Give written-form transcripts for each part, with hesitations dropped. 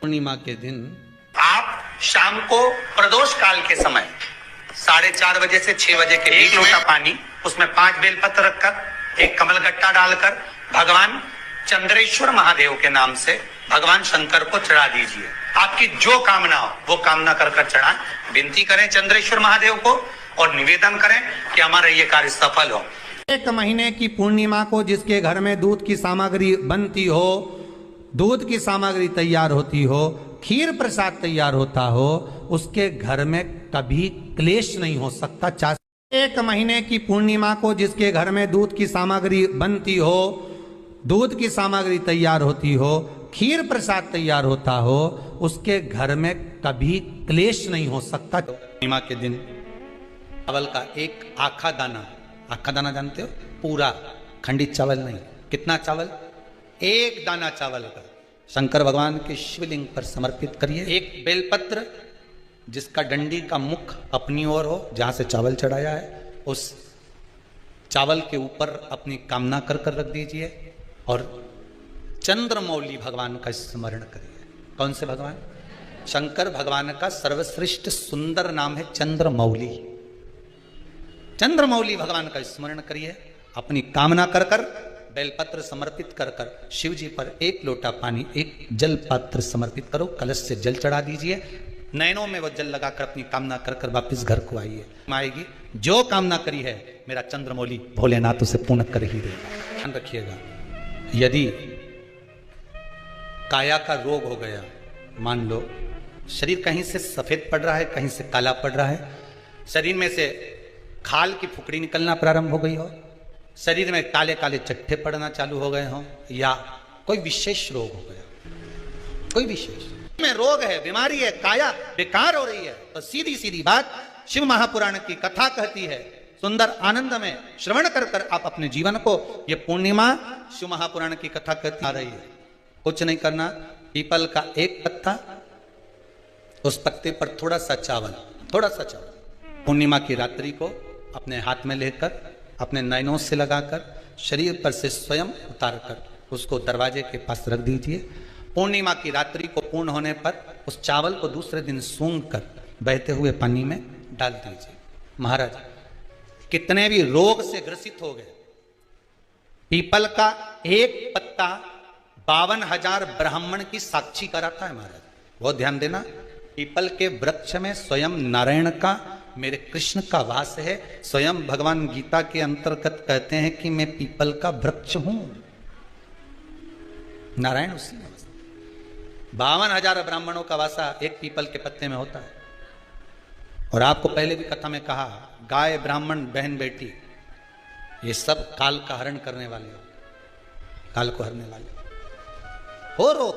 पूर्णिमा के दिन आप शाम को प्रदोष काल के समय 4:30 बजे से 6 बजे के बीच लोटा पानी, उसमें 5 बेलपत्र रखकर, एक कमलगट्टा डालकर भगवान चंद्रेश्वर महादेव के नाम से भगवान शंकर को चढ़ा दीजिए। आपकी जो कामना हो वो कामना कर चढ़ाएं। विनती करें चंद्रेश्वर महादेव को और निवेदन करें कि हमारा ये कार्य सफल हो। एक महीने की पूर्णिमा को जिसके घर में दूध की सामग्री बनती हो, दूध की सामग्री तैयार होती हो, खीर प्रसाद तैयार होता हो, उसके घर में कभी क्लेश नहीं हो सकता। एक महीने की पूर्णिमा को जिसके घर में दूध की सामग्री बनती हो, दूध की सामग्री तैयार होती हो, खीर प्रसाद तैयार होता हो, उसके घर में कभी क्लेश नहीं हो सकता। पूर्णिमा के दिन चावल का एक आखा दाना जानते हो, पूरा खंडित चावल नहीं। कितना चावल? एक दाना चावल का शंकर भगवान के शिवलिंग पर समर्पित करिए। एक बेलपत्र जिसका डंडी का मुख अपनी ओर हो, जहां से चावल चढ़ाया है, उस चावल के ऊपर अपनी कामना कर रख दीजिए और चंद्रमौली भगवान का स्मरण करिए। कौन से भगवान? शंकर भगवान का सर्वश्रेष्ठ सुंदर नाम है चंद्रमौली। चंद्रमौली भगवान का स्मरण करिए। अपनी कामना कर बेलपत्र समर्पित कर शिव जी पर एक लोटा पानी, एक जल पात्र समर्पित करो, कलश से जल चढ़ा दीजिए। नैनों में वो जल लगाकर अपनी कामना कर वापस घर को आइए। आएगी जो कामना करी है मेरा चंद्रमौली भोलेनाथ उसे पूर्ण कर ही देगा। ध्यान रखिएगा, यदि काया का रोग हो गया, मान लो शरीर कहीं से सफेद पड़ रहा है, कहीं से काला पड़ रहा है, शरीर में से खाल की फुकड़ी निकलना प्रारंभ हो गई हो, शरीर में काले काले चट्टे पड़ना चालू हो गए हों, या कोई विशेष रोग हो गया, कोई विशेष में रोग है, बीमारी है, काया बेकार हो रही है, तो सीधी सीधी बात शिव महापुराण की कथा कहती है। सुंदर आनंद में श्रवण कर आप अपने जीवन को, ये पूर्णिमा शिव महापुराण की कथा कहती आ रही है। कुछ नहीं करना, पीपल का एक पत्ता, उस पत्ते पर थोड़ा सा चावल, पूर्णिमा की रात्रि को अपने हाथ में लेकर, अपने नैनों से लगाकर, शरीर पर से स्वयं उतारकर उसको दरवाजे के पास रख दीजिए। पूर्णिमा की रात्रि को पूर्ण होने पर उस चावल को दूसरे दिन सूंघ कर बहते हुए पानी में डाल दीजिए। महाराज कितने भी रोग से ग्रसित हो गए, पीपल का एक पत्ता 52,000 ब्राह्मण की साक्षी कराता है। महाराज बहुत ध्यान देना, पीपल के वृक्ष में स्वयं नारायण का, मेरे कृष्ण का वास है। स्वयं भगवान गीता के अंतर्गत कहते हैं कि मैं पीपल का वृक्ष हूं, नारायण उसी में। 52,000 ब्राह्मणों का वासा एक पीपल के पत्ते में होता है। और आपको पहले भी कथा में कहा, गाय, ब्राह्मण, बहन, बेटी, ये सब काल का हरण करने वाले हो, काल को हरने वाले हो। रोग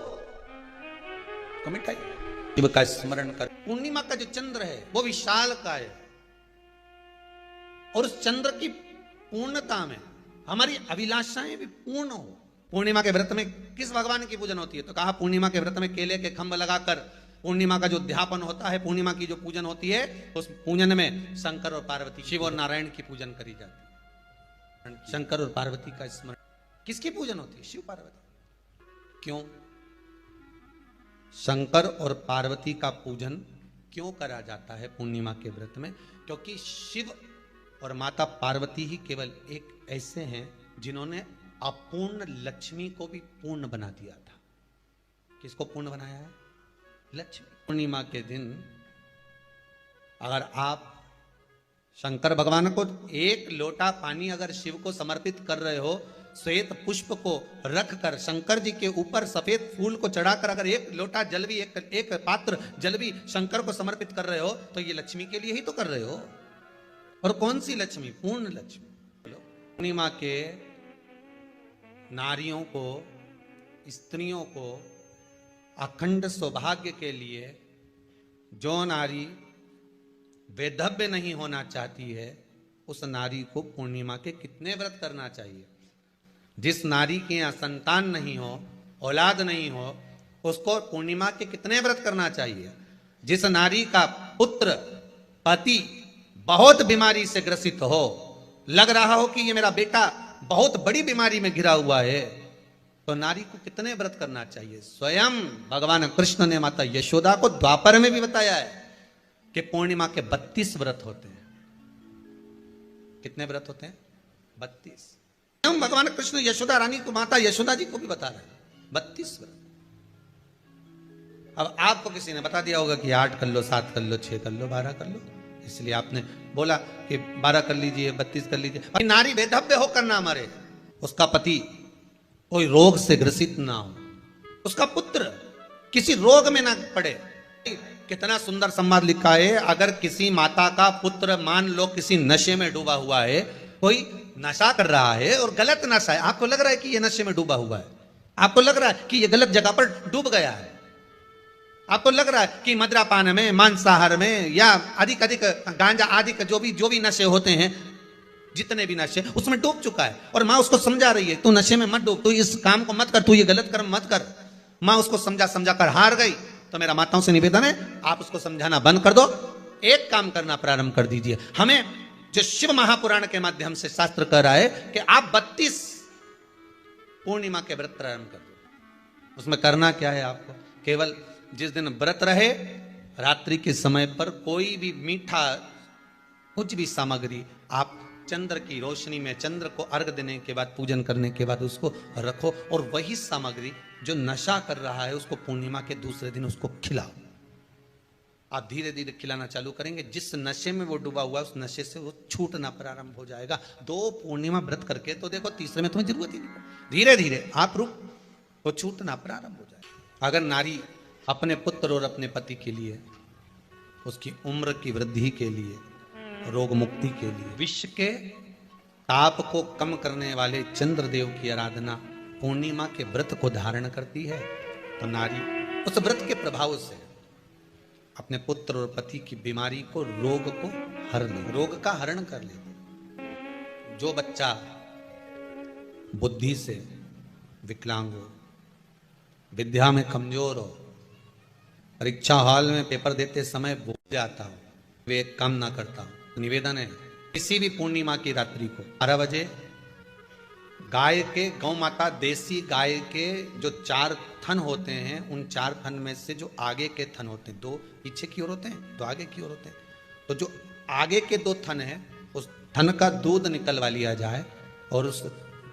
को मिटाइए, शिव का स्मरण कर। पूर्णिमा का जो चंद्र है वो विशाल का है, और उस चंद्र की पूर्णता में हमारी अभिलाषाएं भी पूर्ण हो। पूर्णिमा के व्रत में किस भगवान की पूजन होती है? तो कहा पूर्णिमा के व्रत में केले के खंभ लगाकर पूर्णिमा का जो ध्यापन होता है, पूर्णिमा की जो पूजन होती है, उस पूजन में शंकर और पार्वती, शिव और नारायण की पूजन करी जाती है। शंकर और पार्वती का स्मरण। किसकी पूजन होती है? शिव पार्वती। क्यों शंकर और पार्वती का पूजन क्यों करा जाता है पूर्णिमा के व्रत में? क्योंकि शिव और माता पार्वती ही केवल एक ऐसे हैं जिन्होंने अपूर्ण लक्ष्मी को भी पूर्ण बना दिया था। किसको पूर्ण बनाया है? लक्ष्मी। पूर्णिमा के दिन अगर आप शंकर भगवान को एक लोटा पानी अगर शिव को समर्पित कर रहे हो, श्वेत पुष्प को रखकर शंकर जी के ऊपर सफेद फूल को चढ़ाकर अगर एक लोटा जल भी, एक पात्र जल भी शंकर को समर्पित कर रहे हो, तो ये लक्ष्मी के लिए ही तो कर रहे हो। और कौन सी लक्ष्मी? पूर्ण लक्ष्मी। पूर्णिमा के नारियों को, स्त्रियों को अखंड सौभाग्य के लिए, जो नारी वैधव्य नहीं होना चाहती है, उस नारी को पूर्णिमा के कितने व्रत करना चाहिए? जिस नारी के यहाँ संतान नहीं हो, औलाद नहीं हो, उसको पूर्णिमा के कितने व्रत करना चाहिए? जिस नारी का पुत्र, पति बहुत बीमारी से ग्रसित हो, लग रहा हो कि ये मेरा बेटा बहुत बड़ी बीमारी में घिरा हुआ है, तो नारी को कितने व्रत करना चाहिए? स्वयं भगवान कृष्ण ने माता यशोदा को द्वापर में भी बताया है कि पूर्णिमा के 32 व्रत होते हैं। कितने व्रत होते हैं? 32। हम भगवान कृष्ण यशोदा रानी को, माता यशोदा जी को भी बता रहे हैं 32 व्रत। अब आपको किसी ने बता दिया होगा कि 8 कर लो, 7 कर लो, 6 कर लो, 12 कर लो, इसलिए आपने बोला कि 12 कर लीजिए, 32 कर लीजिए। नारी बेधव्य होकर ना मरे, उसका पति कोई रोग से ग्रसित ना हो, उसका पुत्र किसी रोग में ना पड़े। कितना सुंदर संवाद लिखा है। अगर किसी माता का पुत्र मान लो किसी नशे में डूबा हुआ है, कोई नशा कर रहा है और गलत नशा है, आपको लग रहा है कि ये नशे में डूबा हुआ है, आपको लग रहा है कि ये गलत जगह पर डूब गया है, आपको लग रहा है कि मदिरापान में, मांसाहार में या अधिक गांजा आदि का जो भी नशे होते हैं, जितने भी नशे, उसमें डूब चुका है और माँ उसको समझा रही है, तू नशे में मत डूब, तू इस काम को मत कर, तू ये गलत कर्म मत कर। माँ उसको समझा कर हार गई। तो मेरा माताओं से निवेदन है, आप उसको समझाना बंद कर दो, एक काम करना प्रारंभ कर दीजिए। हमें जो शिव महापुराण के माध्यम से शास्त्र कह रहा है कि आप 32 पूर्णिमा के व्रत प्रारंभ कर दो। उसमें करना क्या है? आपको केवल जिस दिन व्रत रहे, रात्रि के समय पर कोई भी मीठा, कुछ भी सामग्री आप चंद्र की रोशनी में, चंद्र को अर्घ देने के बाद, पूजन करने के बाद उसको रखो, और वही सामग्री जो नशा कर रहा है उसको पूर्णिमा के दूसरे दिन उसको खिलाओ। आप धीरे धीरे खिलाना चालू करेंगे, जिस नशे में वो डूबा हुआ है उस नशे से वो छूटना प्रारंभ हो जाएगा। 2 पूर्णिमा व्रत करके तो देखो, तीसरे में तुम्हें जरूरत ही नहीं, धीरे धीरे आप रुक, वो छूटना प्रारंभ हो जाएगा। अगर नारी अपने पुत्र और अपने पति के लिए, उसकी उम्र की वृद्धि के लिए, रोग मुक्ति के लिए, विश्व के ताप को कम करने वाले चंद्रदेव की आराधना पूर्णिमा के व्रत को धारण करती है, तो नारी उस व्रत के प्रभाव से अपने पुत्र और पति की बीमारी को, रोग को हर ले, रोग का हरण कर ले। जो बच्चा बुद्धि से विकलांग हो, विद्या में कमजोर हो, परीक्षा हॉल में पेपर देते समय भूल जाता हो, वे एक काम ना करता हो, तो निवेदन है किसी भी पूर्णिमा की रात्रि को 12 बजे गाय के, गौ माता देसी गाय के जो 4 थन होते हैं, उन 4 थन में से जो आगे के थन होते हैं, 2 पीछे की ओर होते हैं, 2 आगे की ओर होते हैं, तो जो आगे के 2 थन हैं उस थन का दूध निकलवा लिया जाए, और उस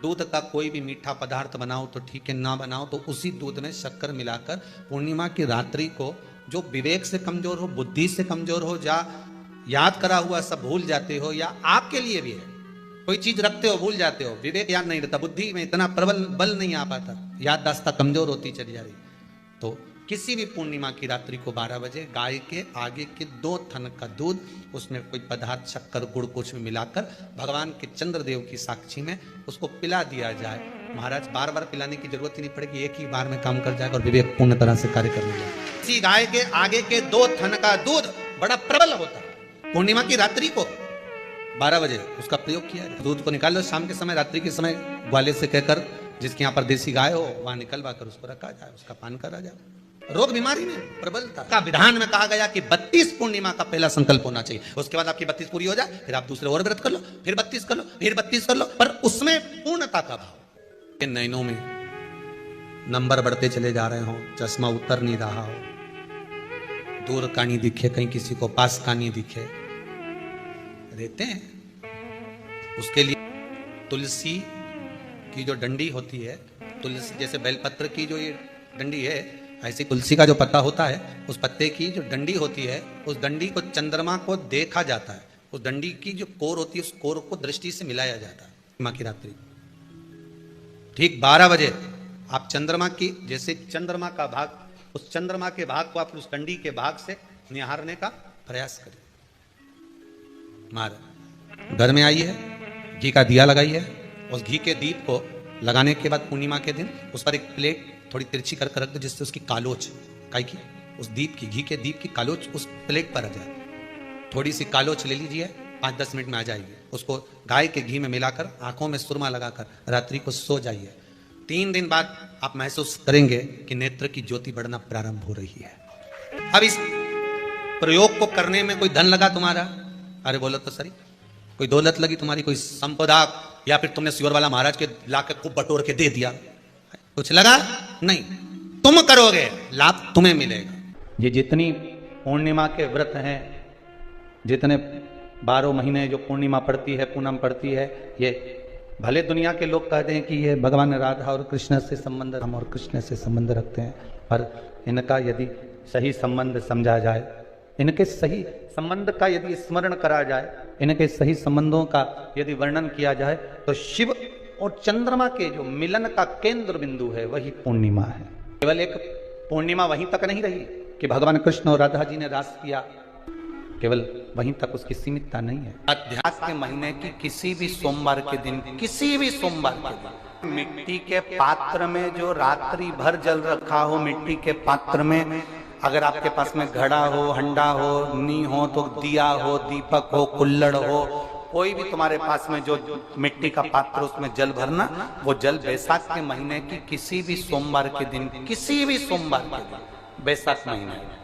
दूध का कोई भी मीठा पदार्थ बनाओ तो ठीक है, ना बनाओ तो उसी दूध में शक्कर मिलाकर पूर्णिमा की रात्रि को, जो विवेक से कमजोर हो, बुद्धि से कमजोर हो, या याद करा हुआ सब भूल जाते हो, या आपके लिए भी है कोई चीज रखते हो भूल जाते हो, विवेक याद नहीं रहता, बुद्धि में इतना प्रबल बल नहीं आ पाता, याददाश्त कमजोर होती चली जा रही, तो किसी भी पूर्णिमा की रात्रि को 12 बजे गाय के आगे के 2 थन का दूध, उसमें कोई पदार्थ, शक्कर, गुड़ कुछ भी मिलाकर भगवान के चंद्रदेव की साक्षी में उसको पिला दिया जाए। महाराज बार बार पिलाने की जरूरत ही नहीं पड़ेगी, एक ही बार में काम कर जाएगा और विवेक पूर्ण तरह से कार्य करने लगेगा। इसी गाय के आगे के 2 थन का दूध बड़ा प्रबल होता है। पूर्णिमा की रात्रि को 12 बजे उसका प्रयोग किया जाए। दूध को निकाल लो शाम के समय, रात्रि के समय ग्वाले से कहकर, जिसके यहाँ पर देसी गाय हो वहां निकलवा कर उसको रखा जाए, उसका पान करा जाए। रोग बीमारी में प्रबलता का विधान में कहा गया कि 32 पूर्णिमा का पहला संकल्प होना चाहिए, उसके बाद आपकी 32 पूरी हो जाए, फिर आप दूसरे और व्रत कर लो, फिर 32 कर लो, फिर 32 कर लो, पर उसमें पूर्णता का भाव। नैनों में नंबर बढ़ते चले जा रहे हो, चश्मा उतर नहीं रहा हो, दूर का नहीं दिखे, कहीं किसी को पास का नहीं दिखे, रहते हैं, उसके लिए तुलसी की जो डंडी होती है, तुलसी जैसे बेलपत्र की जो ये डंडी है, ऐसी तुलसी का जो पत्ता होता है, उस पत्ते की जो डंडी होती है, उस डंडी को चंद्रमा को देखा जाता है, उस डंडी की जो कोर होती है, उस कोर को दृष्टि से मिलाया जाता है। माँ की रात्रि ठीक 12 बजे आप चंद्रमा की, जैसे चंद्रमा का भाग, उस चंद्रमा के भाग को आप उस डंडी के भाग से निहारने का प्रयास करें। महाराज घर में आई है, घी का दिया लगाई है, उस घी के दीप को लगाने के बाद पूर्णिमा के दिन उस पर एक प्लेट थोड़ी तिरछी करके रख दो, जिससे उसकी कालोच, काई की, उस दीप की, घी के दीप की कालोच उस प्लेट पर आ जाए। थोड़ी सी कालोच ले लीजिए, 5-10 मिनट में आ जाएगी। उसको गाय के घी में मिलाकर आंखों में सुरमा लगाकर रात्रि को सो जाइए। 3 दिन बाद आप महसूस करेंगे कि नेत्र की ज्योति बढ़ना प्रारंभ हो रही है। अब इस प्रयोग को करने में कोई धन लगा तुम्हारा? अरे बोलो तो सही, कोई दौलत लगी तुम्हारी, कोई संपदा, या फिर तुमने सियोर वाला महाराज के लाके खूब बटोर के दे दिया? कुछ लगा नहीं, तुम करोगे लाभ तुम्हें मिलेगा। ये जितनी पूर्णिमा के व्रत हैं, जितने 12 महीने जो पूर्णिमा पड़ती है, पूनम पड़ती है, ये भले दुनिया के लोग कहते हैं कि ये भगवान राधा और कृष्ण से संबंध, हम और कृष्ण से संबंध रखते हैं, पर इनका यदि सही संबंध समझा जाए, इनके सही संबंध का यदि स्मरण करा जाए, इनके सही संबंधों का यदि वर्णन किया जाए, तो शिव और चंद्रमा के जो मिलन का केंद्र बिंदु है वही पूर्णिमा है। केवल एक पूर्णिमा वहीं तक नहीं रही कि भगवान कृष्ण और राधा जी ने रास किया, केवल वहीं तक उसकी सीमितता नहीं है। अध्यास के महीने की किसी भी सोमवार के दिन, किसी भी सोमवार के दिन मिट्टी के पात्र में जो रात्रि भर जल रखा हो, मिट्टी के पात्र में, अगर आपके पास में घड़ा हो, हंडा हो, नी हो, तो दिया हो, दीपक हो, कुल्लड़ हो, कोई भी तुम्हारे पास में जो मिट्टी का पात्र, उसमें जल भरना। वो जल बैसाख के महीने की किसी भी सोमवार के दिन, किसी भी सोमवार के दिन, बैसाख महीने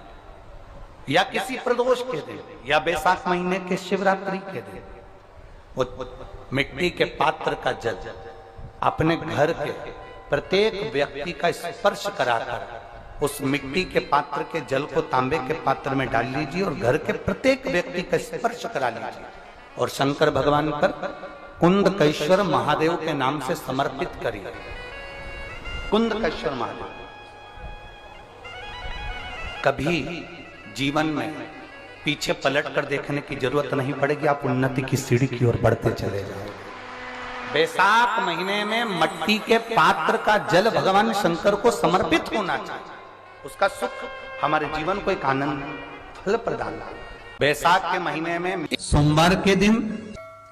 या किसी प्रदोष के दिन या बैसाख महीने के शिवरात्रि के दिन, वो मिट्टी के पात्र का जल अपने घर के प्रत्येक व्यक्ति का स्पर्श कराकर उस मिट्टी के पात्र के जल को तांबे के पात्र में डाल लीजिए और घर के प्रत्येक व्यक्ति का स्पर्श करा लीजिए और शंकर भगवान पर कुंदकेश्वर महादेव के नाम से समर्पित करिए। कुंदकेश्वर महादेव। कभी जीवन में पीछे पलट कर देखने की जरूरत नहीं पड़ेगी, आप उन्नति की सीढ़ी की ओर बढ़ते चले जाओगे। बैसाख महीने में मट्टी के पात्र का जल भगवान शंकर को समर्पित होना चाहिए, उसका सुख हमारे जीवन को एक आनंद फल प्रदान। बैसाख के महीने में सोमवार के दिन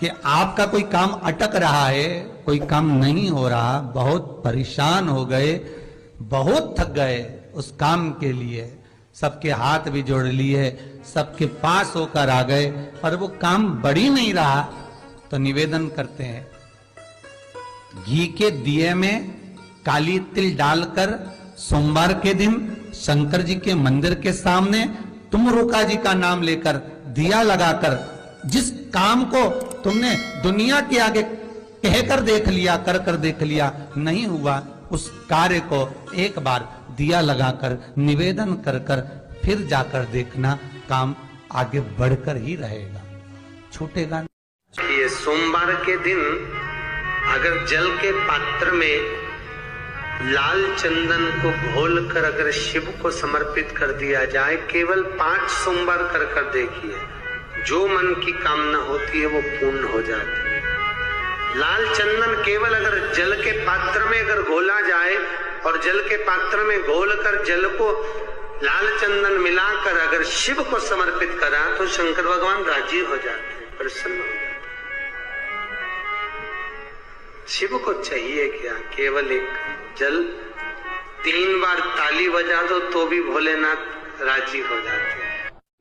कि आपका कोई काम अटक रहा है, कोई काम नहीं हो रहा, बहुत परेशान हो गए, बहुत थक गए, उस काम के लिए सबके हाथ भी जोड़ लिए, सबके पास होकर आ गए, पर वो काम बढ़ ही नहीं रहा, तो निवेदन करते हैं घी के दिए में काली तिल डालकर सोमवार के दिन शंकर जी के मंदिर के सामने तुम रुका जी का नाम लेकर दिया लगाकर, जिस काम को तुमने दुनिया के आगे कहकर देख लिया, कर देख लिया, नहीं हुआ, उस कार्य को एक बार दिया लगाकर निवेदन कर फिर जाकर देखना, काम आगे बढ़कर ही रहेगा, छूटेगा। ये सोमवार के दिन अगर जल के पात्र में लाल चंदन को घोलकर अगर शिव को समर्पित कर दिया जाए, केवल 5 सोमवार कर देखिए, जो मन की कामना होती है वो पूर्ण हो जाती है। लाल चंदन केवल अगर जल के पात्र में अगर घोला जाए और जल के पात्र में घोलकर जल को लाल चंदन मिलाकर अगर शिव को समर्पित करा तो शंकर भगवान राजी हो जाते हैं, प्रसन्न हो जाते हैं। शिव को चाहिए क्या? केवल एक जल। 3 बार ताली बजा दो तो भी भोलेनाथ राजी हो जाते हैं।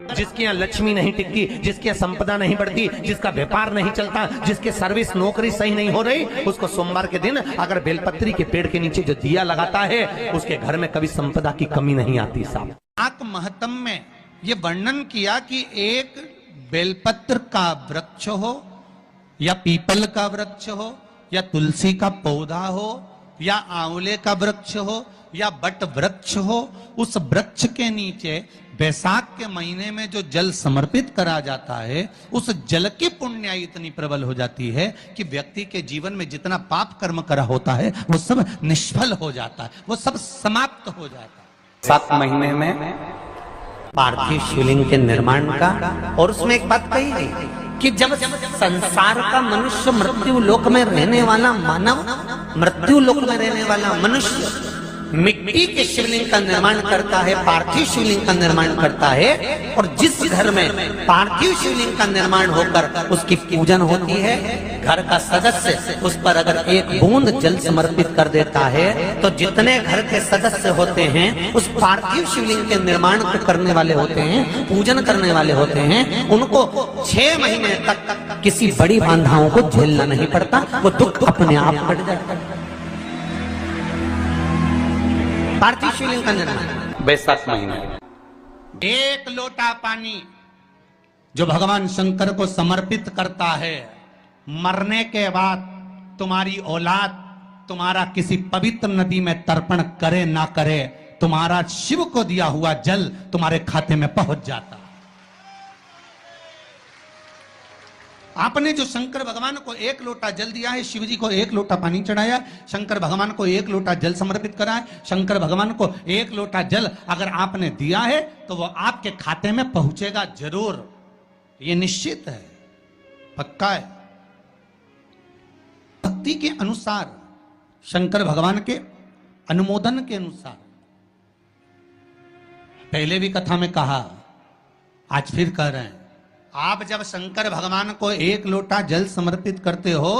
जिसके यहाँ लक्ष्मी नहीं टिकती, जिसके यहाँ संपदा नहीं बढ़ती, जिसका व्यापार नहीं चलता, जिसके सर्विस नौकरी सही नहीं हो रही, उसको सोमवार के दिन अगर बेलपत्री के पेड़ के नीचे जो दिया लगाता है, उसके घर में कभी संपदा की कमी नहीं आती। साहब आक महत्म में ये वर्णन किया कि एक बेलपत्र का वृक्ष हो या पीपल का वृक्ष हो या तुलसी का पौधा हो या आंवले का वृक्ष हो या बट वृक्ष हो, उस वृक्ष के नीचे बैसाख के महीने में जो जल समर्पित करा जाता है, उस जल की पुण्य इतनी प्रबल हो जाती है कि व्यक्ति के जीवन में जितना पाप कर्म करा होता है वो सब निष्फल हो जाता है, वो सब समाप्त हो जाता है। बैसाख महीने में पार्थिव शिवलिंग के निर्माण का, और उसमें एक बात कही गई कि जब संसार का मनुष्य मृत्यु लोक में रहने वाला मानव, मृत्यु लोक में रहने वाला मनुष्य मिट्टी के शिवलिंग का निर्माण करता है, पार्थिव शिवलिंग का निर्माण करता है, और जिस घर में पार्थिव शिवलिंग का निर्माण होकर उसकी पूजन होती है, घर का सदस्य उस पर अगर एक बूंद जल समर्पित कर देता है तो जितने घर के सदस्य होते हैं उस पार्थिव शिवलिंग के निर्माण को करने वाले होते हैं, पूजन करने वाले होते हैं, उनको 6 महीने तक किसी बड़ी बाधाओं को झेलना नहीं पड़ता, वो दुख अपने आप कट जाता है। पार्थिव शिवलिंग का निर्माण बैसाख महीने। 1 लोटा पानी जो भगवान शंकर को समर्पित करता है, मरने के बाद तुम्हारी औलाद तुम्हारा किसी पवित्र नदी में तर्पण करे ना करे, तुम्हारा शिव को दिया हुआ जल तुम्हारे खाते में पहुंच जाता। आपने जो शंकर भगवान को 1 लोटा जल दिया है, शिव जी को 1 लोटा पानी चढ़ाया, शंकर भगवान को 1 लोटा जल समर्पित करा है, शंकर भगवान को 1 लोटा जल अगर आपने दिया है तो वो आपके खाते में पहुंचेगा जरूर, ये निश्चित है, पक्का है। भक्ति के अनुसार, शंकर भगवान के अनुमोदन के अनुसार, पहले भी कथा में कहा, आज फिर कह रहे हैं, आप जब शंकर भगवान को 1 लोटा जल समर्पित करते हो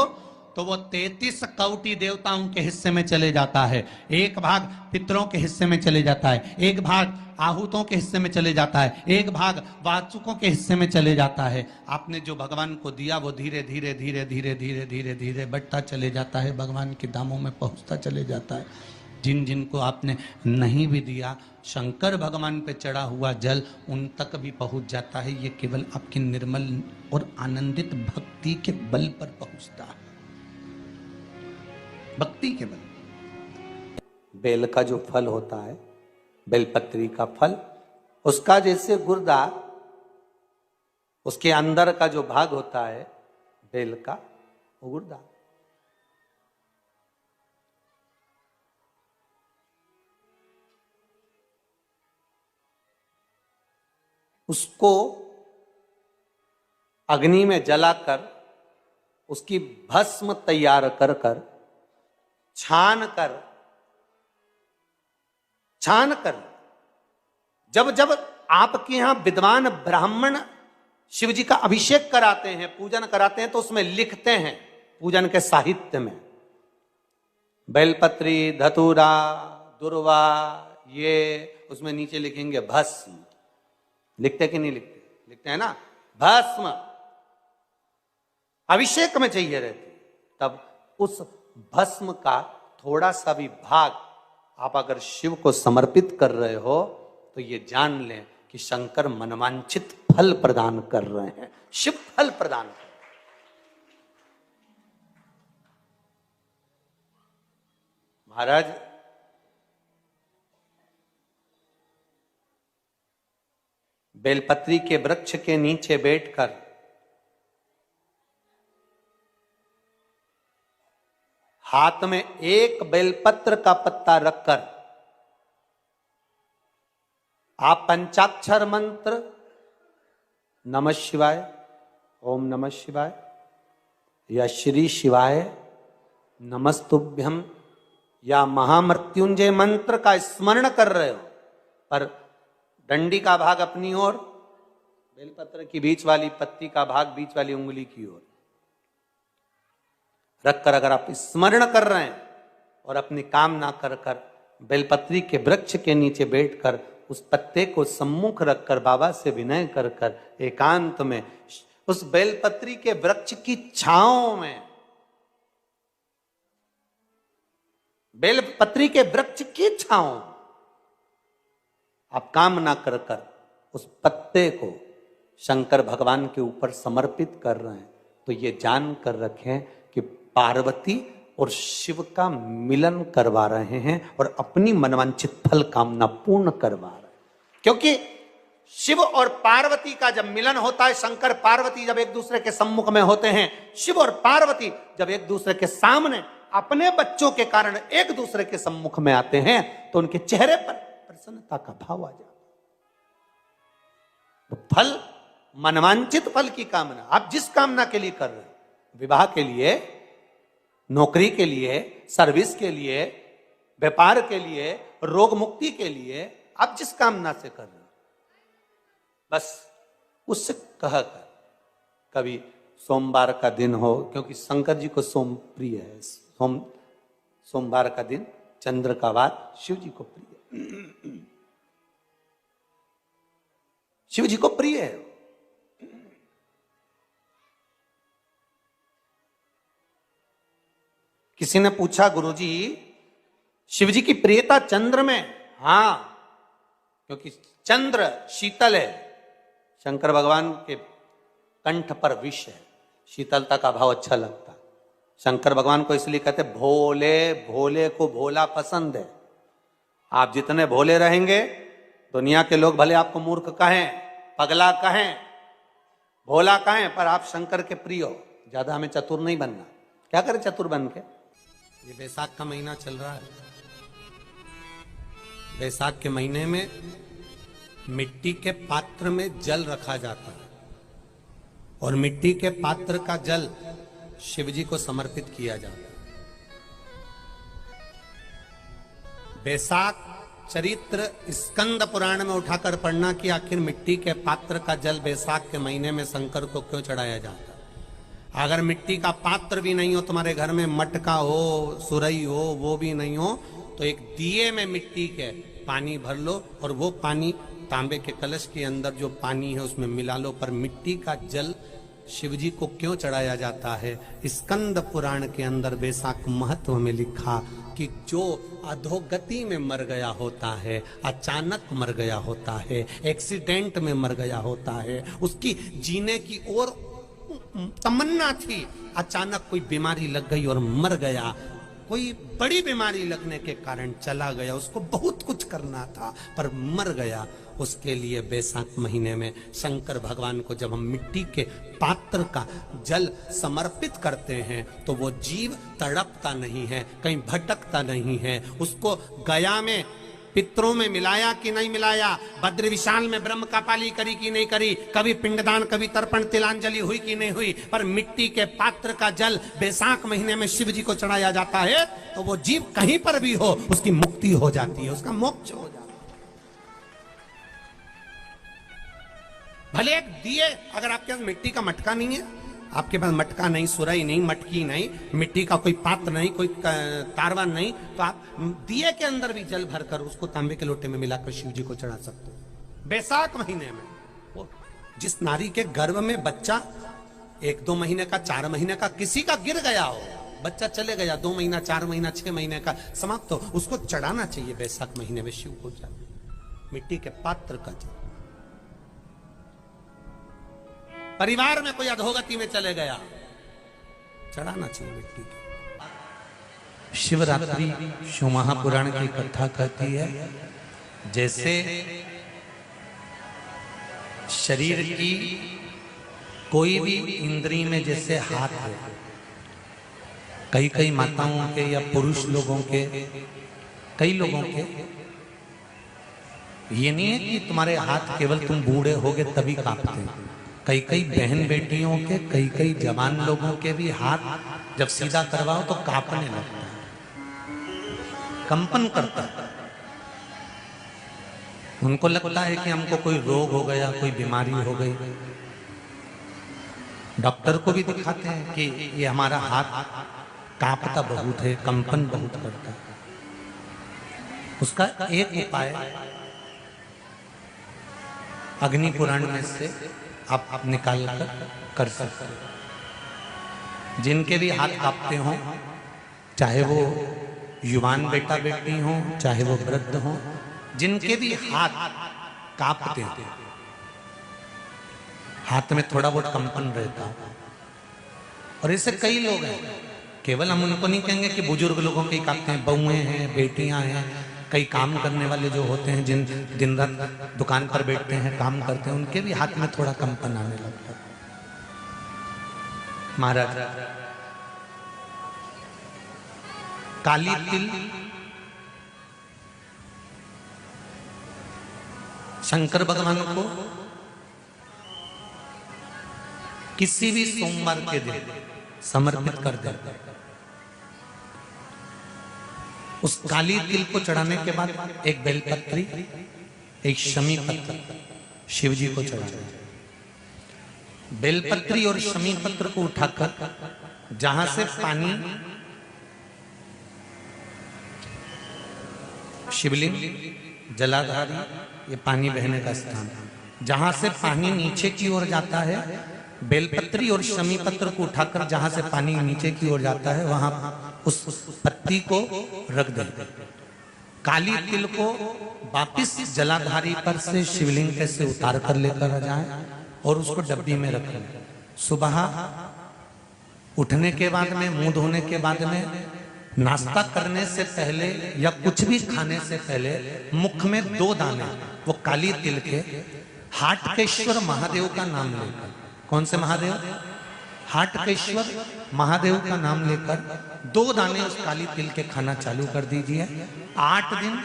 तो वो 33 कौटि देवताओं के हिस्से में चले जाता है, 1 भाग पितरों के हिस्से में चले जाता है, 1 भाग आहूतों के हिस्से में चले जाता है, 1 भाग वाचुकों के हिस्से में चले जाता है। आपने जो भगवान को दिया वो धीरे धीरे धीरे धीरे धीरे धीरे धीरे बढ़ता चले जाता है, भगवान के धामों में पहुंचता चले जाता है। जिन जिनको आपने नहीं भी दिया, शंकर भगवान पे चढ़ा हुआ जल उन तक भी पहुंच जाता है। ये केवल आपकी निर्मल और आनंदित भक्ति के बल पर पहुंचता है, भक्ति के बल। बेल का जो फल होता है, बेलपत्री का फल, उसका जैसे गुर्दा, उसके अंदर का जो भाग होता है बेल का, वो गुर्दा। उसको अग्नि में जलाकर उसकी भस्म तैयार कर कर छान कर जब जब आपके यहां विद्वान ब्राह्मण शिव जी का अभिषेक कराते हैं, पूजन कराते हैं, तो उसमें लिखते हैं पूजन के साहित्य में, बेलपत्री, धतूरा, दुर्वा, ये उसमें नीचे लिखेंगे भस्म। लिखते कि नहीं लिखते? लिखते हैं ना, भस्म अभिषेक में चाहिए रहती। तब उस भस्म का थोड़ा सा भी भाग आप अगर शिव को समर्पित कर रहे हो तो ये जान लें कि शंकर मनवांछित फल प्रदान कर रहे हैं, शिव फल प्रदान कर रहे हैं। महाराज, बेलपत्री के वृक्ष के नीचे बैठकर हाथ में 1 बेलपत्र का पत्ता रखकर आप पंचाक्षर मंत्र नमः शिवाय, ओम नमः शिवाय या श्री शिवाय नमस्तुभ्यम या महामृत्युंजय मंत्र का स्मरण कर रहे हो, पर डंडी का भाग अपनी ओर, बेलपत्र की बीच वाली पत्ती का भाग बीच वाली उंगली की ओर रखकर अगर आप स्मरण कर रहे हैं और अपनी कामना कर कर बेलपत्री के वृक्ष के नीचे बैठकर उस पत्ते को सम्मुख रखकर बाबा से विनय कर कर एकांत में उस बेलपत्री के वृक्ष की छांव में, बेलपत्री के वृक्ष की छांव आप कामना कर कर उस पत्ते को शंकर भगवान के ऊपर समर्पित कर रहे हैं, तो ये जान कर रखें कि पार्वती और शिव का मिलन करवा रहे हैं और अपनी मनवांछित फल कामना पूर्ण करवा रहे हैं। क्योंकि शिव और पार्वती का जब मिलन होता है, शंकर पार्वती जब एक दूसरे के सम्मुख में होते हैं, शिव और पार्वती जब एक दूसरे के सामने अपने बच्चों के कारण एक दूसरे के सम्मुख में आते हैं, तो उनके चेहरे पर प्रसन्नता का भाव आ जाता। तो फल, मनवांछित फल की कामना आप जिस कामना के लिए कर रहे हैं, विवाह के लिए, नौकरी के लिए, सर्विस के लिए, व्यापार के लिए, रोग मुक्ति के लिए, आप जिस कामना से कर रहे हो, बस उससे कहकर कभी सोमवार का दिन हो, क्योंकि शंकर जी को सोम प्रिय है, सोमवार का दिन, चंद्र का वार शिव जी को प्रिय है, शिव जी को प्रिय है। किसी ने पूछा, गुरुजी शिव जी की प्रियता चंद्र में? हां, क्योंकि चंद्र शीतल है, शंकर भगवान के कंठ पर विष है, शीतलता का भाव अच्छा लगता। शंकर भगवान को इसलिए कहते भोले, भोले को भोला पसंद है। आप जितने भोले रहेंगे, दुनिया के लोग भले आपको मूर्ख कहें, पगला कहें, भोला कहें, पर आप शंकर के प्रिय हो। ज्यादा हमें चतुर नहीं बनना। क्या करें चतुर बन के? ये बैसाख का महीना चल रहा है। बैसाख के महीने में मिट्टी के पात्र में जल रखा जाता है और मिट्टी के पात्र का जल शिव जी को समर्पित किया जाता है। बैसाख चरित्र स्कंद पुराण में उठाकर पढ़ना कि आखिर मिट्टी के पात्र का जल बैसाख के महीने में शंकर को क्यों चढ़ाया जाता है। अगर मिट्टी का पात्र भी नहीं हो, तुम्हारे घर में मटका हो, सुरई हो, वो भी नहीं हो, तो एक दिए में मिट्टी के पानी भर लो और वो पानी तांबे के कलश के अंदर जो पानी है उसमें मिला लो। पर मिट्टी का जल शिव जी को क्यों चढ़ाया जाता है? स्कंद पुराण के अंदर बैसाख महत्व में लिखा कि जो अधोगति में मर गया होता है, अचानक मर गया होता है, एक्सीडेंट में मर गया होता है, उसकी जीने की और तमन्ना थी, अचानक कोई बीमारी लग गई और मर गया। कोई बड़ी बीमारी लगने के कारण चला गया, उसको बहुत कुछ करना था पर मर गया। उसके लिए बैसाख महीने में शंकर भगवान को जब हम मिट्टी के पात्र का जल समर्पित करते हैं तो वो जीव तड़पता नहीं है, कहीं भटकता नहीं है। उसको गया में पितरों में मिलाया कि नहीं मिलाया, भद्र विशाल में ब्रह्म का पाली करी कि नहीं करी, कभी पिंडदान, कभी तर्पण, तिलांजलि हुई कि नहीं हुई, पर मिट्टी के पात्र का जल बैसाख महीने में शिव जी को चढ़ाया जाता है तो वो जीव कहीं पर भी हो उसकी मुक्ति हो जाती है, उसका मोक्ष हो जाता है। भले एक दिए, अगर आपके पास मिट्टी का मटका नहीं है, आपके पास मटका नहीं, सुराई नहीं, मटकी नहीं, मिट्टी का कोई पात्र नहीं, कोई कारवा नहीं, तो आप दिए के अंदर भी जल भरकर उसको तांबे के लोटे में मिलाकर शिव जी को चढ़ा सकते हो। बैसाख महीने में वो जिस नारी के गर्भ में बच्चा 1-2 महीने का, 4 महीने का किसी का गिर गया हो, बच्चा चले गया 2 महीना, 4 महीना, 6 महीने का समाप्त हो, उसको चढ़ाना चाहिए बैसाख महीने में शिव को जल, मिट्टी के पात्र का जल। परिवार में कोई अधोगति में चले गया, चढ़ाना चाहिए मिट्टी की। शिवरात्रि शिव महापुराण की कथा कहती है जैसे शरीर की कोई भी इंद्री में जैसे हाथ है, कई माताओं के या पुरुष लोगों के, कई लोगों के, ये नहीं है कि तुम्हारे हाथ केवल तुम बूढ़े होगे तभी कांपते हैं। कई बहन बेटियों के, कई जवान लोगों के भी हाथ जब सीधा करवाओ तो कांपने लगता है, कंपन करता है। उनको लगता है कि हमको कोई रोग हो गया, कोई बीमारी हो गई। डॉक्टर को भी दिखाते हैं कि ये हमारा हाथ कांपता बहुत है, कंपन बहुत करता है। उसका एक उपाय अग्नि पुराण में से आप निकाल कर सकते हो। जिनके भी हाथ कांपते हो, चाहे वो युवान बेटा बेटी हो, चाहे वो वृद्ध हो, जिनके भी हाथ कांपते हैं, हाथ में थोड़ा बहुत कंपन रहता है, और ऐसे कई लोग हैं, केवल हम उनको नहीं कहेंगे कि बुजुर्ग लोगों के ही कांपते हैं, बहुएं हैं, बेटियां हैं, कई काम करने वाले जो होते हैं, जिन दिन रात दुकान पर बैठते हैं, काम करते हैं, उनके भी हाथ में थोड़ा कंपन आने लगता है। महाराज काली तिल शंकर भगवान को किसी भी सोमवार के दिन समर्पित कर देते हैं। उस काली तिल को चढ़ाने के बाद एक बेलपत्री, एक शमी पत्र शिव जी को चढ़ाना। बेलपत्री और शमी पत्र को उठाकर जहां से पानी शिवलिंग, जलाधारी, ये पानी बहने का स्थान, जहां से पानी नीचे की ओर जाता है, बेलपत्री और शमी पत्र को उठाकर जहां से पानी नीचे की ओर जाता है वहां उस पत्ती को रख देते। काली तिल को वापिस जलाधारी पर से शिवलिंग से उतार कर लेकर आ जाए और उसको डब्बी में रखें। सुबह उठने के बाद में, मुंह धोने के बाद में, नाश्ता करने से पहले या कुछ भी खाने से पहले मुख में 2 दाने वो काली तिल के हाटकेश्वर महादेव का नाम लेकर, कौन से महादेव? हाटकेश्वर महादेव का नाम लेकर 2 दाने उस काली तिल के खाना चालू कर दीजिए। 8 दिन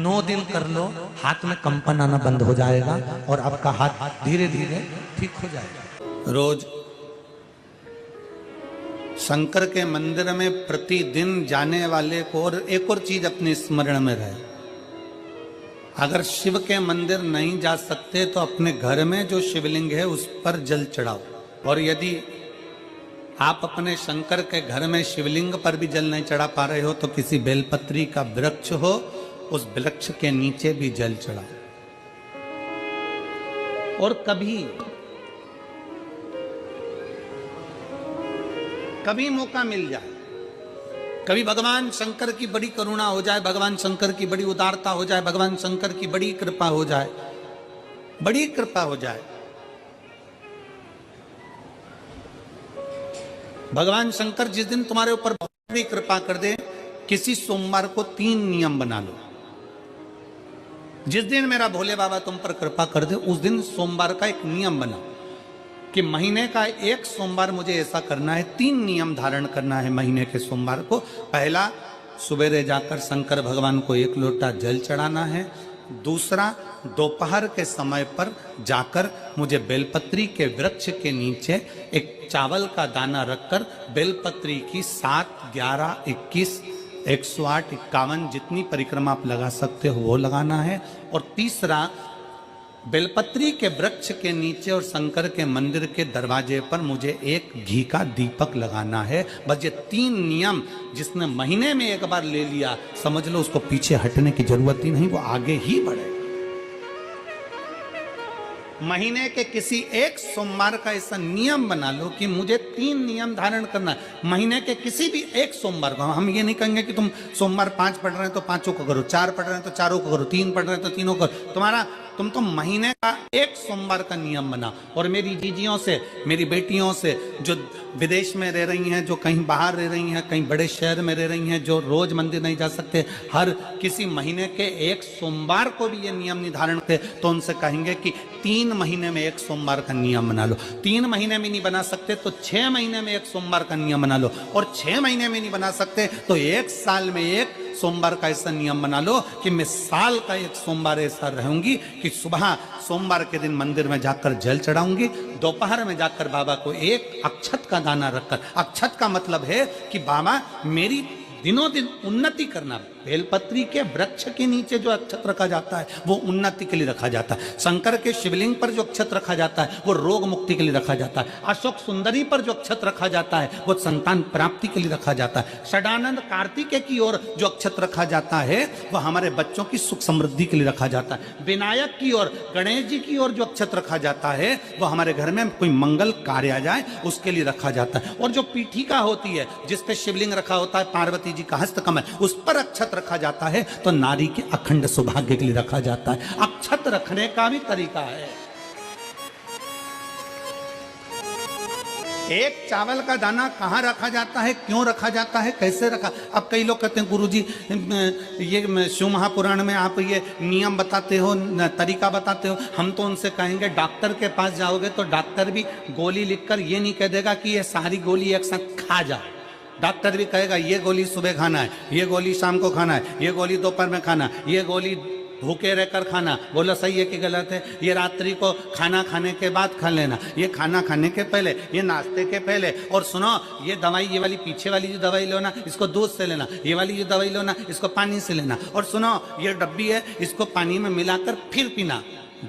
9 दिन कर लो, हाथ में कंपन आना बंद हो जाएगा और आपका हाथ धीरे धीरे ठीक हो जाएगा। रोज शंकर के मंदिर में प्रतिदिन जाने वाले को, और एक और चीज अपने स्मरण में रहे, अगर शिव के मंदिर नहीं जा सकते तो अपने घर में जो शिवलिंग है उस पर जल चढ़ाओ। और यदि आप अपने शंकर के घर में शिवलिंग पर भी जल नहीं चढ़ा पा रहे हो तो किसी बेलपत्री का वृक्ष हो, उस वृक्ष के नीचे भी जल चढ़ाओ। और कभी मौका मिल जाए, कभी भगवान शंकर की बड़ी करुणा हो जाए, भगवान शंकर की बड़ी उदारता हो जाए, भगवान शंकर की बड़ी कृपा हो जाए, बड़ी कृपा हो जाए, भगवान शंकर जिस दिन तुम्हारे ऊपर बड़ी कृपा कर दे, किसी सोमवार को 3 नियम बना लो। जिस दिन मेरा भोले बाबा तुम पर कृपा कर दे उस दिन सोमवार का एक नियम बना कि महीने का एक सोमवार मुझे ऐसा करना है, 3 नियम धारण करना है महीने के सोमवार को। पहला, सुबेरे जाकर शंकर भगवान को 1 लोटा जल चढ़ाना है। दूसरा, दोपहर के समय पर जाकर मुझे बेलपत्री के वृक्ष के नीचे एक चावल का दाना रखकर बेलपत्री की 7, 11, 21, 108, 51 जितनी परिक्रमा आप लगा सकते हो वो लगाना है। और तीसरा, बेलपत्री के वृक्ष के नीचे और शंकर के मंदिर के दरवाजे पर मुझे एक घी का दीपक लगाना है। बस ये 3 नियम जिसने महीने में एक बार ले लिया, समझ लो उसको पीछे हटने की जरूरत ही नहीं, वो आगे ही बढ़े। महीने के किसी एक सोमवार का ऐसा नियम बना लो कि मुझे 3 नियम धारण करना है। महीने के किसी भी एक सोमवार को, हम ये नहीं कहेंगे कि तुम सोमवार 5 पढ़ रहे हैं तो 5 को करो, 4 पढ़ रहे हैं तो 4 को करो, 3 पढ़ रहे हैं तो 3 को करो। तुम तो महीने का एक सोमवार का नियम बना। और मेरी जीजियों से, मेरी बेटियों से जो विदेश में रह रही हैं, जो कहीं बाहर रह रही हैं, कहीं बड़े शहर में रह रही हैं, जो रोज मंदिर नहीं जा सकते, हर किसी महीने के एक सोमवार को भी ये नियम निर्धारण करते, तो उनसे कहेंगे कि 3 महीने में एक सोमवार का नियम बना लो। 3 महीने में नहीं बना सकते तो 6 महीने में एक सोमवार का नियम बना लो। और 6 महीने में नहीं बना सकते तो 1 साल में एक सोमवार का ऐसा नियम बना लो कि मैं साल का एक सोमवार ऐसा रहूंगी कि सुबह सोमवार के दिन मंदिर में जाकर जल चढ़ाऊंगी, दोपहर में जाकर बाबा को एक अक्षत का दाना रखकर, अक्षत का मतलब है कि बाबा मेरी दिनों दिन उन्नति करना। बेलपत्री के वृक्ष के नीचे जो अक्षत रखा जाता है वो उन्नति के लिए रखा जाता है। शंकर के शिवलिंग पर जो अक्षत रखा जाता है वो रोग मुक्ति के लिए रखा जाता है। अशोक सुंदरी पर जो अक्षत रखा जाता है वो संतान प्राप्ति के लिए रखा जाता है। षडानंद कार्तिकेय की ओर जो अक्षत रखा जाता है वह हमारे बच्चों की सुख समृद्धि के लिए रखा जाता है। विनायक की ओर, गणेश जी की ओर जो अक्षत रखा जाता है वो हमारे घर में कोई मंगल कार्य आ जाए उसके लिए रखा जाता है। और जो पीठिका होती है जिसपे शिवलिंग रखा होता है, पार्वती जी का हस्तकमल, उस पर अक्षत रखा जाता है तो नारी के अखंड सौभाग्य के लिए रखा जाता है। अक्षत रखने का भी तरीका है। एक चावल का दाना कहाँ रखा जाता है, क्यों रखा जाता है, कैसे रखा। अब कई लोग कहते हैं गुरुजी ये शिव महापुराण में आप ये नियम बताते हो, तरीका बताते हो। हम तो उनसे कहेंगे डॉक्टर के पास जाओगे तो डॉक्टर भी गोली लिखकर ये नहीं कह देगा कि ये सारी गोली एक साथ खा जा। डॉक्टर भी कहेगा ये गोली सुबह खाना है, ये गोली शाम को खाना है, ये गोली दोपहर में खाना, ये गोली भूखे रहकर खाना। बोलो सही है कि गलत है। ये रात्रि को खाना खाने के बाद खा लेना, ये खाना खाने के पहले, ये नाश्ते के पहले। और सुनो ये दवाई, ये वाली पीछे वाली जो दवाई लो ना इसको दूध से लेना, ये वाली जो दवाई लो ना इसको पानी से लेना। और सुनो ये डब्बी है इसको पानी में मिलाकर फिर पीना।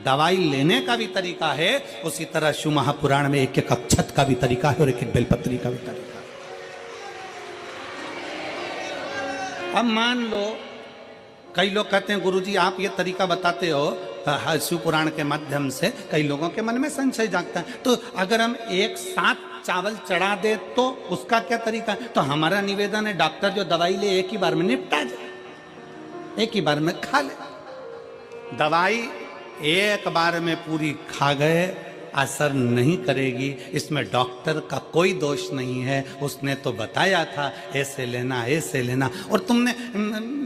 दवाई लेने का भी तरीका है, उसी तरह शिव महापुराण में एक एक अक्षत का भी तरीका है और एक एक बेलपत्री का भी तरीका है। अब मान लो कई लोग कहते हैं गुरुजी आप ये तरीका बताते हो शिव पुराण के माध्यम से, कई लोगों के मन में संशय जागता है। तो अगर हम एक साथ चावल चढ़ा दे तो उसका क्या तरीका है। तो हमारा निवेदन है डॉक्टर जो दवाई ले एक ही बार में निपटा जाए, एक ही बार में खा ले। दवाई एक बार में पूरी खा गए, असर नहीं करेगी, इसमें डॉक्टर का कोई दोष नहीं है, उसने तो बताया था ऐसे लेना। और तुमने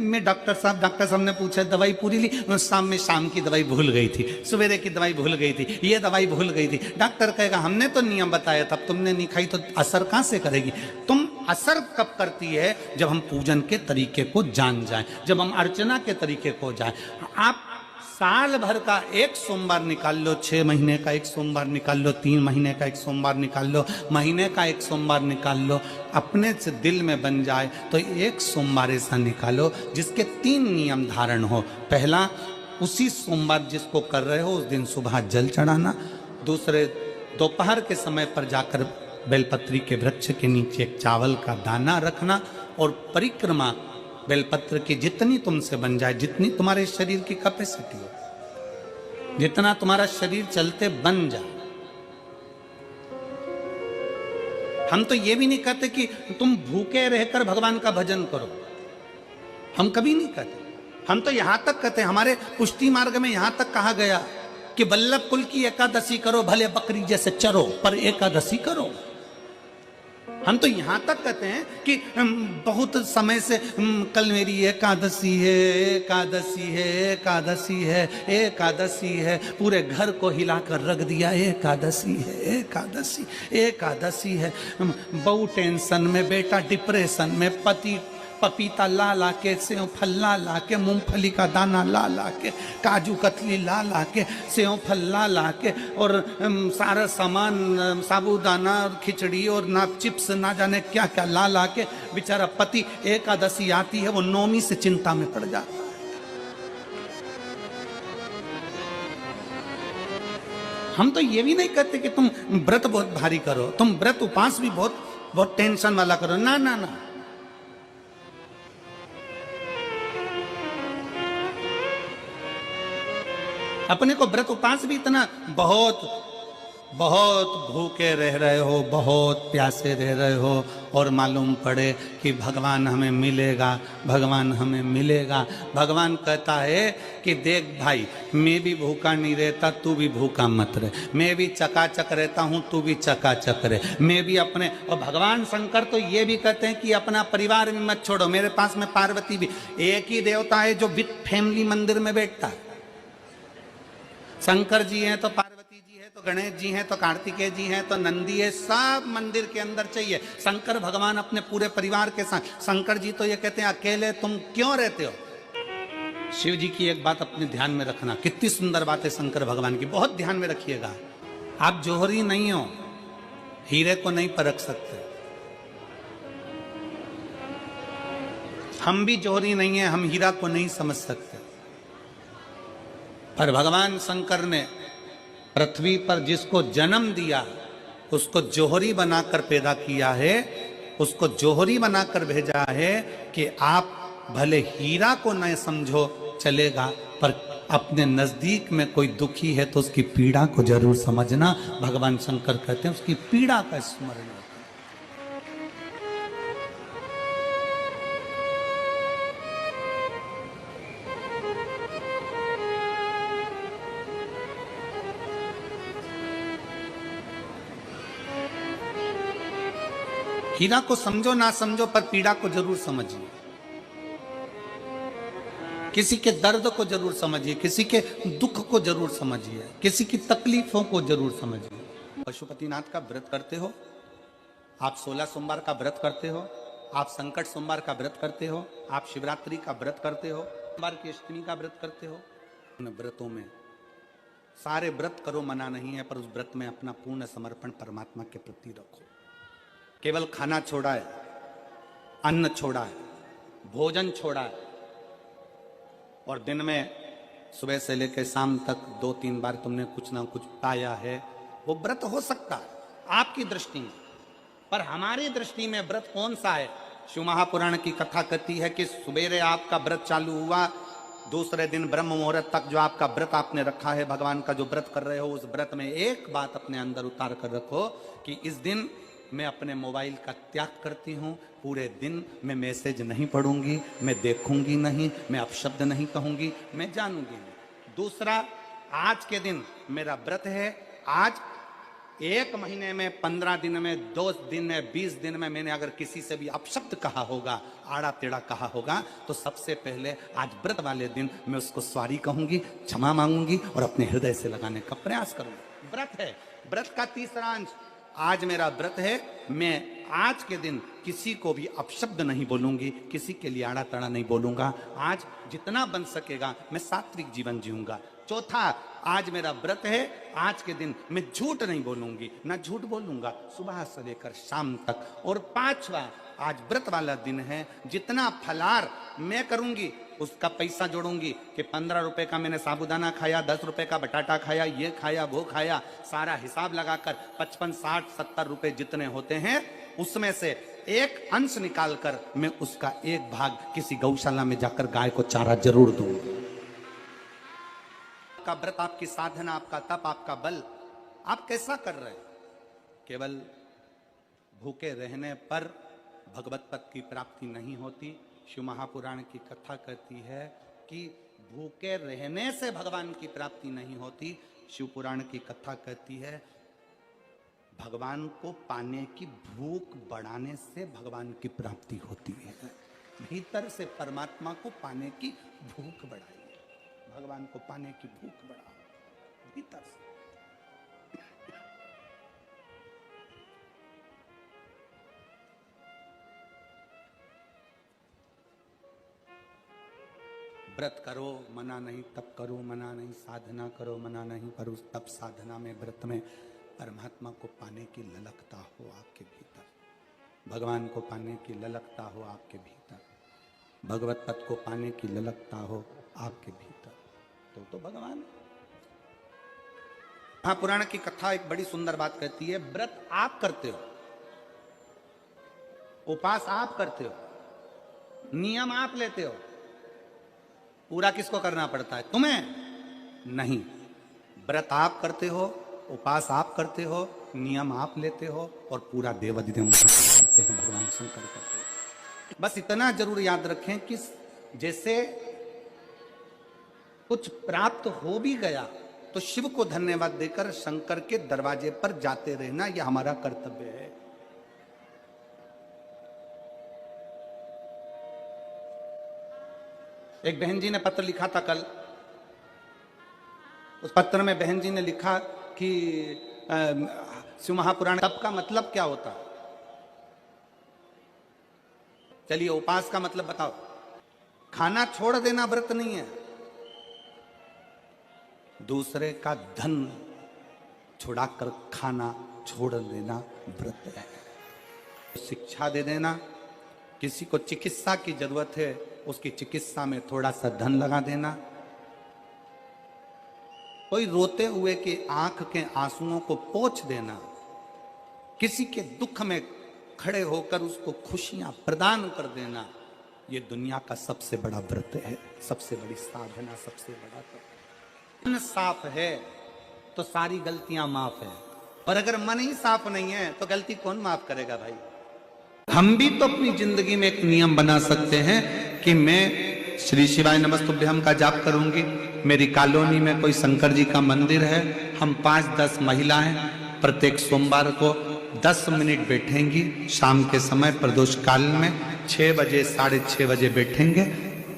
मैं डॉक्टर साहब ने पूछा दवाई पूरी ली, शाम की दवाई भूल गई थी, सवेरे की दवाई भूल गई थी, ये दवाई भूल गई थी। डॉक्टर कहेगा हमने तो नियम बताया था, तुमने नहीं खाई तो असर कहां से करेगी। तुम असर कब करती है, जब हम पूजन के तरीके को जान जाएं, जब हम अर्चना के तरीके को जाएं। आप साल भर का एक सोमवार निकाल लो, 6 महीने का एक सोमवार निकाल लो, 3 महीने का एक सोमवार निकाल लो, महीने का एक सोमवार निकाल लो, अपने से दिल में बन जाए तो एक सोमवार ऐसा निकालो जिसके 3 नियम धारण हो। पहला, उसी सोमवार जिसको कर रहे हो उस दिन सुबह जल चढ़ाना। दूसरे, दोपहर के समय पर जाकर बेलपत्री के वृक्ष के नीचे एक चावल का दाना रखना। और परिक्रमा बेलपत्र की जितनी तुमसे बन जाए, जितनी तुम्हारे शरीर की कैपेसिटी हो, जितना तुम्हारा शरीर चलते बन जाए। हम तो ये भी नहीं कहते कि तुम भूखे रहकर भगवान का भजन करो, हम कभी नहीं कहते। हम तो यहां तक कहते हैं, हमारे पुष्टि मार्ग में यहां तक कहा गया कि वल्लभ कुल की एकादशी करो, भले बकरी जैसे चरो पर एकादशी करो। हम तो यहां तक कहते हैं कि बहुत समय से कल मेरी एकादशी है, एकादशी है, एकादशी है, एकादशी है, पूरे घर को हिलाकर रख दिया, एकादशी है, एकादशी, एकादशी है। बहू टेंशन में, बेटा डिप्रेशन में, पति पपीता ला ला के, सेव फल ला ला के, मूंगफली का दाना ला ला के, काजू कतली ला ला के, सेव फल ला ला के, और सारा सामान, साबूदाना और खिचड़ी और ना चिप्स ना जाने क्या क्या ला ला के, बेचारा पति एकादशी आती है वो नौमी से चिंता में पड़ जाता है। हम तो ये भी नहीं कहते कि तुम व्रत बहुत भारी करो, तुम व्रत उपास भी बहुत टेंशन वाला करो, ना ना ना। अपने को व्रत उपास भी इतना बहुत भूखे रह रहे हो, बहुत प्यासे रह रहे हो, और मालूम पड़े कि भगवान हमें मिलेगा, भगवान हमें मिलेगा। भगवान कहता है कि देख भाई, मैं भी भूखा नहीं रहता, तू भी भूखा मत रहे, मैं भी चकाचक रहता हूँ, तू भी चकाचक रहे, मैं भी अपने। और भगवान शंकर तो ये भी कहते हैं कि अपना परिवार भी मत छोड़ो। मेरे पास में पार्वती भी, एक ही देवता है जो विद फैमिली मंदिर में बैठता है। शंकर जी हैं तो पार्वती जी है, तो गणेश जी हैं, तो कार्तिकेय जी हैं, तो नंदी है, सब मंदिर के अंदर चाहिए। शंकर भगवान अपने पूरे परिवार के साथ। शंकर जी तो ये कहते हैं अकेले तुम क्यों रहते हो। शिव जी की एक बात अपने ध्यान में रखना, कितनी सुंदर बात है शंकर भगवान की, बहुत ध्यान में रखिएगा। आप जौहरी नहीं हो, हीरे को नहीं परख सकते। हम भी जौहरी नहीं है, हम हीरा को नहीं समझ सकते। पर भगवान शंकर ने पृथ्वी पर जिसको जन्म दिया उसको जौहरी बनाकर पैदा किया है, उसको जौहरी बनाकर भेजा है कि आप भले हीरा को न समझो चलेगा, पर अपने नजदीक में कोई दुखी है तो उसकी पीड़ा को जरूर समझना। भगवान शंकर कहते हैं उसकी पीड़ा का स्मरण। हीरा को समझो ना समझो, पर पीड़ा को जरूर समझिए। किसी के दर्द को जरूर समझिए, किसी के दुख को जरूर समझिए, किसी की तकलीफों को जरूर समझिए। पशुपतिनाथ का व्रत करते हो आप, 16 सोमवार का व्रत करते हो आप, संकट सोमवार का व्रत करते हो आप, शिवरात्रि का व्रत करते हो, सोमवार की अष्टमी का व्रत करते हो। उन व्रतों में सारे व्रत करो, मना नहीं है, पर उस व्रत में अपना पूर्ण समर्पण परमात्मा के प्रति रखो। केवल खाना छोड़ा है, अन्न छोड़ा है, भोजन छोड़ा है, और दिन में सुबह से लेकर शाम तक 2-3 बार तुमने कुछ ना कुछ पाया है, वो व्रत हो सकता है आपकी दृष्टि में। पर हमारी दृष्टि में व्रत कौन सा है। शिव महापुराण की कथा कहती है कि सुबेरे आपका व्रत चालू हुआ, दूसरे दिन ब्रह्म मुहूर्त तक जो आपका व्रत आपने रखा है, भगवान का जो व्रत कर रहे हो, उस व्रत में एक बात अपने अंदर उतार कर रखो कि इस दिन मैं अपने मोबाइल का त्याग करती हूँ, पूरे दिन मैं मैसेज नहीं पढ़ूंगी, मैं देखूंगी नहीं, मैं अपशब्द नहीं कहूंगी, मैं जानूंगी नहीं। दूसरा, आज के दिन मेरा व्रत है, आज 1 महीने में, 15 दिन में, 2 दिन में, 20 दिन में मैंने अगर किसी से भी अपशब्द कहा होगा, आड़ा टेढ़ा कहा होगा, तो सबसे पहले आज व्रत वाले दिन मैं उसको सॉरी कहूंगी, क्षमा मांगूंगी और अपने हृदय से लगाने का प्रयास करूंगी। व्रत है, व्रत का तीसरा अंश। आज मेरा व्रत है, मैं आज के दिन किसी को भी अपशब्द नहीं बोलूंगी, किसी के लिए आड़ा तड़ा नहीं बोलूंगा। आज जितना बन सकेगा मैं सात्विक जीवन जीऊंगा। चौथा, आज मेरा व्रत है, आज के दिन मैं झूठ नहीं बोलूंगी, ना झूठ बोलूंगा सुबह से लेकर शाम तक। और 5वां, आज व्रत वाला दिन है, जितना फलार मैं करूंगी उसका पैसा जोड़ूंगी कि 15 रुपए का मैंने साबुदाना खाया, 10 रुपए का बटाटा खाया, ये खाया वो खाया, सारा हिसाब लगाकर 55, 60, 70 रुपए जितने होते हैं उसमें से एक अंश निकालकर मैं उसका एक भाग किसी गौशाला में जाकर गाय को चारा जरूर दूंगी। आपका व्रत, आपकी साधना, आपका तप, आपका बल, आप कैसा कर रहे हैं? केवल भूखे रहने पर भगवत पद की प्राप्ति नहीं होती। शिव महापुराण की कथा कहती है कि भूखे रहने से भगवान की प्राप्ति नहीं होती। शिव पुराण की कथा कहती है भगवान को पाने की भूख बढ़ाने से भगवान की प्राप्ति होती है। भीतर से परमात्मा को पाने की भूख बढ़ाइए, भगवान को पाने की भूख बढ़ाओ भीतर से। व्रत करो मना नहीं, तप करो मना नहीं, साधना करो मना नहीं, पर उस तप साधना में, व्रत में परमात्मा को पाने की ललकता हो आपके भीतर, भगवान को पाने की ललकता हो आपके भीतर, भगवत पद को पाने की ललकता हो आपके भीतर, तो भगवान। महापुराण की कथा एक बड़ी सुंदर बात कहती है, व्रत आप करते हो, उपास आप करते हो, नियम आप लेते हो, पूरा किसको करना पड़ता है? तुम्हें नहीं। व्रत आप करते हो, उपास आप करते हो, नियम आप लेते हो और पूरा देवाधिदेव करते हैं, भगवान शंकर करते हैं। बस इतना जरूर याद रखें कि जैसे कुछ प्राप्त हो भी गया तो शिव को धन्यवाद देकर शंकर के दरवाजे पर जाते रहना, यह हमारा कर्तव्य है। एक बहन जी ने पत्र लिखा था कल। उस पत्र में बहन जी ने लिखा कि शिव महापुराण तप का मतलब क्या होता? चलिए, उपास का मतलब बताओ। खाना छोड़ देना व्रत नहीं है, दूसरे का धन छुड़ाकर खाना छोड़ देना व्रत है। शिक्षा दे देना, किसी को चिकित्सा की जरूरत है उसकी चिकित्सा में थोड़ा सा धन लगा देना, कोई रोते हुए की आंख के आंसुओं को पोंछ देना, किसी के दुख में खड़े होकर उसको खुशियां प्रदान कर देना, ये दुनिया का सबसे बड़ा व्रत है, सबसे बड़ी साधना, सबसे बड़ा तप। मन साफ है तो सारी गलतियां माफ है, और अगर मन ही साफ नहीं है तो गलती कौन माफ करेगा भाई? हम भी तो अपनी जिंदगी में एक नियम बना सकते हैं कि मैं श्री शिवाय नमस्तुभ्यम का जाप करूंगी। मेरी कॉलोनी में कोई शंकर जी का मंदिर है, हम 5-10 महिलाएं प्रत्येक सोमवार को 10 मिनट बैठेंगी, शाम के समय प्रदोष काल में 6 बजे 6:30 बजे बैठेंगे,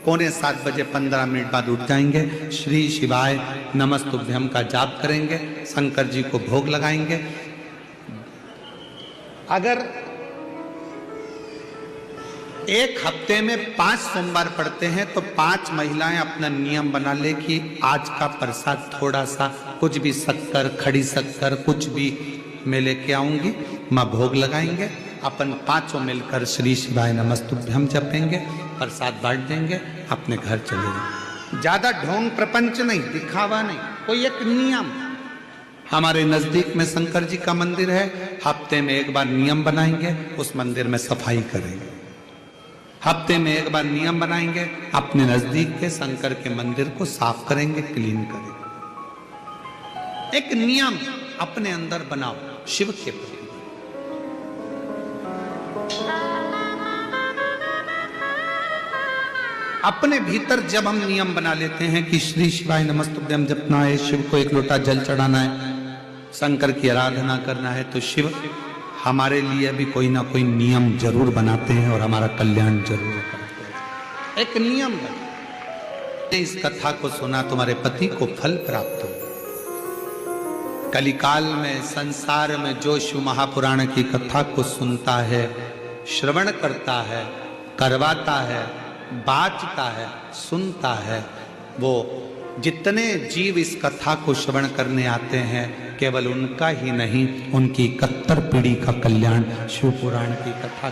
6:45 बजे 15 मिनट बाद उठ जाएंगे, श्री शिवाय नमस्तुभ्यम का जाप करेंगे, शंकर जी को भोग लगाएंगे। अगर एक हफ्ते में 5 सोमवार पड़ते हैं तो 5 महिलाएं अपना नियम बना ले कि आज का प्रसाद थोड़ा सा, कुछ भी शक्कर, खड़ी शक्कर, कुछ भी मैं लेके आऊंगी, मां भोग लगाएंगे, अपन 5 मिलकर श्री शिवाय नमस्तुभ्यम जपेंगे, प्रसाद बांट देंगे, अपने घर चले जाएंगे। ज्यादा ढोंग प्रपंच नहीं, दिखावा नहीं, कोई एक नियम। हमारे नजदीक में शंकर जी का मंदिर है, हफ्ते में एक बार नियम बनाएंगे, उस मंदिर में सफाई करेंगे। हफ्ते में एक बार नियम बनाएंगे, अपने नजदीक के शंकर के मंदिर को साफ करेंगे, क्लीन करेंगे। एक नियम अपने अंदर बनाओ शिव के प्रति। अपने भीतर जब हम नियम बना लेते हैं कि श्री शिवाय नमस्तुभ्यम जपना है, शिव को एक लोटा जल चढ़ाना है, शंकर की आराधना करना है तो शिव हमारे लिए भी कोई ना कोई नियम जरूर बनाते हैं और हमारा कल्याण जरूर करते हैं। एक नियम है, इस कथा को सुना तुम्हारे पति को फल प्राप्त हो। कलिकाल में संसार में जो शिव महापुराण की कथा को सुनता है, श्रवण करता है, करवाता है, बाँचता है, सुनता है, वो जितने जीव इस कथा को श्रवण करने आते हैं, केवल उनका ही नहीं, उनकी 71 पीढ़ी का कल्याण शिव पुराण की कथा।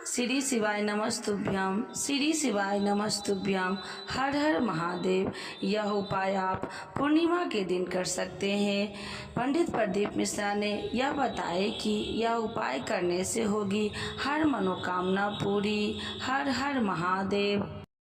श्री शिवाय नमस्तुभ्यम, श्री शिवाय नमस्तुभ्यम, हर हर महादेव। यह उपाय आप पूर्णिमा के दिन कर सकते हैं। पंडित प्रदीप मिश्रा ने यह बताया कि यह उपाय करने से होगी हर मनोकामना पूरी। हर हर महादेव।